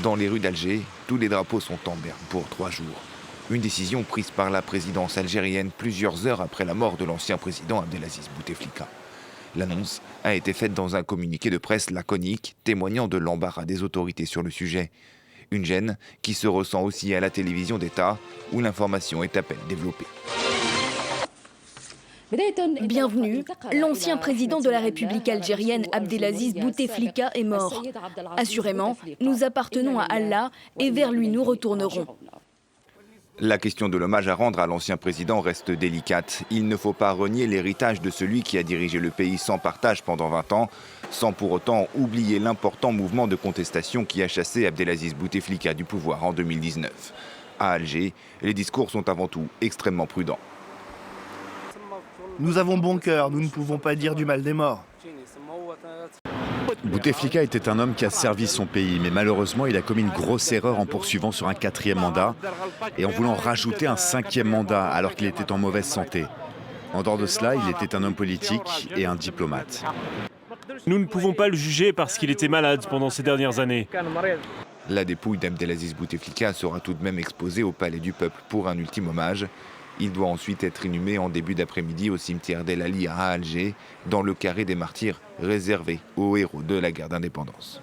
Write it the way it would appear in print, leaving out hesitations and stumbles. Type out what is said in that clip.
Dans les rues d'Alger, tous les drapeaux sont en berne pour 3 jours. Une décision prise par la présidence algérienne plusieurs heures après la mort de l'ancien président Abdelaziz Bouteflika. L'annonce a été faite dans un communiqué de presse laconique témoignant de l'embarras des autorités sur le sujet. Une gêne qui se ressent aussi à la télévision d'État où l'information est à peine développée. Bienvenue, l'ancien président de la République algérienne Abdelaziz Bouteflika est mort. Assurément, nous appartenons à Allah et vers lui nous retournerons. La question de l'hommage à rendre à l'ancien président reste délicate. Il ne faut pas renier l'héritage de celui qui a dirigé le pays sans partage pendant 20 ans, sans pour autant oublier l'important mouvement de contestation qui a chassé Abdelaziz Bouteflika du pouvoir en 2019. À Alger, les discours sont avant tout extrêmement prudents. Nous avons bon cœur, nous ne pouvons pas dire du mal des morts. Bouteflika était un homme qui a servi son pays, mais malheureusement, il a commis une grosse erreur en poursuivant sur un 4e mandat et en voulant rajouter un 5e mandat alors qu'il était en mauvaise santé. En dehors de cela, il était un homme politique et un diplomate. Nous ne pouvons pas le juger parce qu'il était malade pendant ces dernières années. La dépouille d'Abdelaziz Bouteflika sera tout de même exposée au Palais du Peuple pour un ultime hommage. Il doit ensuite être inhumé en début d'après-midi au cimetière d'El Ali à Alger, dans le carré des martyrs réservé aux héros de la guerre d'indépendance.